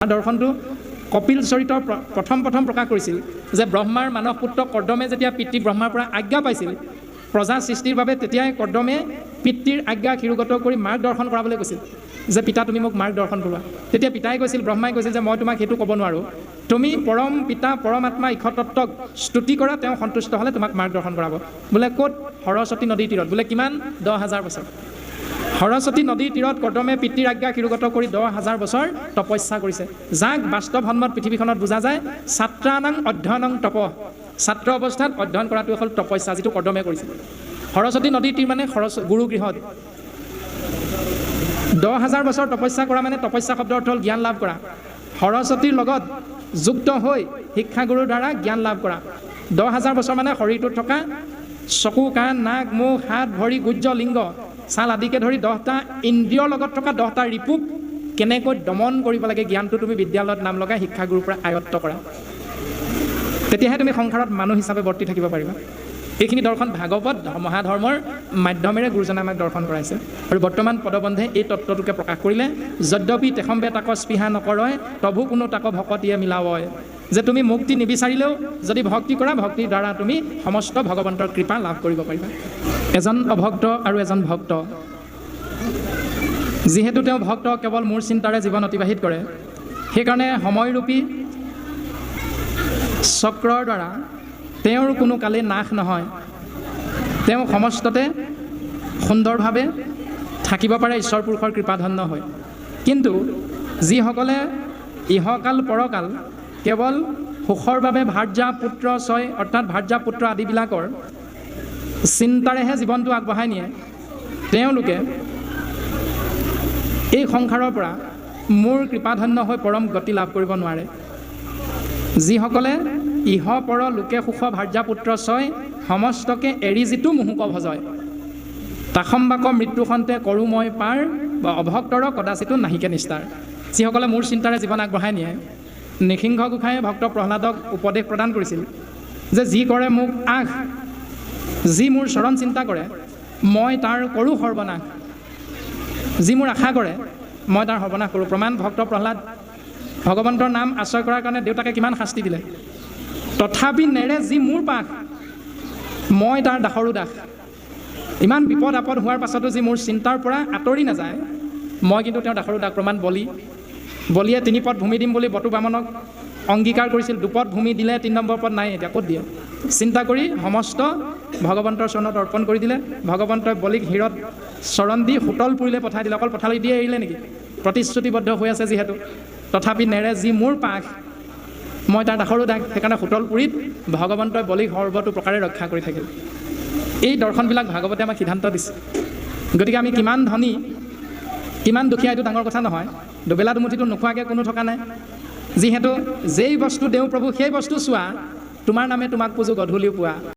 দৰ্শনটো কপিল চৰিতৰ প্ৰথম প্ৰকাশ কৰিছিল যে ব্ৰহ্মাৰ মানস পুত্ৰ কৰ্দমে যেতিয়া পিতৃ ব্ৰহ্মাৰ পৰা আজ্ঞা পাইছিল প্ৰজা সৃষ্টিৰ বাবে তেতিয়াই কৰ্দমে পিতৃৰ আজ্ঞা শিৰোগত কৰি মাৰ্গ দৰ্শন কৰাবলৈ কৈছিল যে পিতা তুমি মোক মাৰ্গ দৰ্শন কৰোৱা। তেতিয়া পিতাই কৈছিল, ব্ৰহ্মাই কৈছিল যে মই তোমাক সেইটো ক'ব নোৱাৰোঁ, তুমি পৰম পিতা পৰমাত্মা ঈশ্বৰতত্ত্বক স্তুতি কৰা, তেওঁ সন্তুষ্ট হ'লে তোমাক মাৰ্গ দৰ্শন কৰাব। বোলে ক'ত? সৰস্বতী নদীৰ তীৰত। বোলে কিমান? 10,000 বছৰ। সৰস্বতী নদীৰ তীৰত কৰ্দমে পিতৃৰ আজ্ঞা শিৰোগত কৰি 10,000 বছৰ তপস্যা কৰিছে, যাক বাস্তৱ সন্মত পৃথিৱীখনত বুজা যায় ছাত্ৰানাং অধ্যয়নং তপ। ছাত্ৰ অৱস্থাত অধ্যয়ন কৰাটো হ'ল তপস্যা, যিটো কৰ্দমে কৰিছিল। সৰস্বতী নদীৰ তীৰ মানে গুৰুগৃহত 10,000 বছৰ তপস্যা কৰা মানে তপস্যা শব্দৰ অৰ্থ হ'ল জ্ঞান লাভ কৰা। সৰস্বতীৰ লগত যুক্ত হৈ শিক্ষাগুৰুৰ দ্বাৰা জ্ঞান লাভ কৰা। 10,000 বছৰ মানে শৰীৰটোত থকা চকু, কাণ, নাক, মুখ, হাত, ভৰি, গুহ্য, লিংগ, ছাল আদিকে ধৰি 10টা ইন্দ্ৰিয়ৰ লগত থকা 10টা ৰিপুক কেনেকৈ দমন কৰিব লাগে, জ্ঞানটো তুমি বিদ্যালয়ত নাম লগাই শিক্ষাগুৰুৰ পৰা আয়ত্ত কৰা। তেতিয়াহে তুমি সংসাৰত মানুহ হিচাপে বৰ্তি থাকিব পাৰিবা। এইখিনি দৰ্শন ভাগৱত মহাধৰ্মৰ মাধ্যমেৰে গুৰুজনে আমাক দৰ্শন কৰাইছে। আৰু বৰ্তমান পদবন্ধে এই তত্ত্বটোকে প্ৰকাশ কৰিলে, যদ্যপি তেখম্বে তাক স্পৃহা নকৰয় তভু কোনো তাক ভকতিয়ে মিলাৱয়, যে তুমি মুক্তি নিবিচাৰিলেও যদি ভক্তি কৰা, ভক্তিৰ দ্বাৰা তুমি সমস্ত ভগৱন্তৰ কৃপা লাভ কৰিব পাৰিবা। এজন অভক্ত আৰু এজন ভক্ত, যিহেতু তেওঁ ভক্ত কেৱল মোৰ চিন্তাৰে জীৱন অতিবাহিত কৰে, সেইকাৰণে সময়ৰূপী চক্ৰৰ দ্বাৰা তেওঁৰ কোনো কালেই নাশ নহয়। তেওঁ সমস্ততে সুন্দৰভাৱে থাকিব পাৰে, ঈশ্বৰ পুৰুষৰ কৃপাধন্য হয়। কিন্তু যিসকলে ইহকাল পৰকাল কেৱল সুখৰ বাবে ভাৰ্যা পুত্ৰ ছয় অৰ্থাৎ ভাৰ্যা পুত্ৰ আদিবিলাকৰ চিন্তাৰেহে জীৱনটো আগবঢ়াই নিয়ে, তেওঁলোকে এই সংসাৰৰ পৰা মোৰ কৃপাধন্য হৈ পৰম গতি লাভ কৰিব নোৱাৰে। যিসকলে ইহ পৰ লোকে সুখ ভাৰ্যা পুত্ৰ ছয় সমস্তকে এৰি যিটো মুহুক ভজয়, তাসম্বাক মৃত্যু সন্তে কৰোঁ মই পাৰ, বা অভক্তৰ কদাচিতো নাহিকে নিস্তাৰ। যিসকলে মোৰ চিন্তাৰে জীৱন আগবঢ়াই নিয়ে, নৃসিংহ গোসাঁয়ে ভক্ত প্ৰহ্লাদক উপদেশ প্ৰদান কৰিছিল যে যি কৰে মোক আশ, যি মোৰ চৰণ চিন্তা কৰে মই তাৰ কৰোঁ সৰ্বনাশ, যি মোৰ আশা কৰে মই তাৰ সৰ্বনাশ কৰোঁ। প্ৰমাণ ভক্ত প্ৰহ্লাদ ভগৱন্তৰ নাম আশ্ৰয় কৰাৰ কাৰণে দেউতাকে কিমান শাস্তি দিলে, তথাপি নেৰে যি মোৰ পাশ, মই তাৰ দাসৰো দাস। ইমান বিপদ আপদ হোৱাৰ পাছতো যি মোৰ চিন্তাৰ পৰা আঁতৰি নাযায়, মই কিন্তু তেওঁৰ দাসৰো দাস। প্ৰমাণ বলিয়ে 3 পদ ভূমি দিম বুলি বটু বামনক অংগীকাৰ কৰিছিল, 2 পদ ভূমি দিলে, 3 নম্বৰ পদ নাই, এতিয়া ক'ত দিয়ে? চিন্তা কৰি সমস্ত ভগৱন্তৰ চৰণত অৰ্পণ কৰি দিলে। ভগৱন্তই বলিক হীৰত চৰণ দি সুতল পুৰীলৈ পঠাই দিলে। অকল পঠালি দিয়ে এৰিলে নেকি? প্ৰতিশ্ৰুতিবদ্ধ হৈ আছে যিহেতু। তথাপি নেৰে যি মোৰ পাশ, মই তাৰ দাসৰো দাস। সেইকাৰণে সুতল পুৰীত ভগৱন্তই বলিক সৰ্বতো প্ৰকাৰে ৰক্ষা কৰি থাকিল। এই দৰ্শনবিলাক ভাগৱতে আমাক সিদ্ধান্ত দিছে। গতিকে আমি কিমান ধনী কিমান দুখীয়া এইটো ডাঙৰ কথা নহয়, দুবেলা দুমুঠিটো নোখোৱাকৈ কোনো থকা নাই। যিহেতু যেই বস্তু দেওঁ প্ৰভু সেই বস্তু চোৱা, তোমাৰ নামে তোমাক পুজো গধূলিও পোৱা।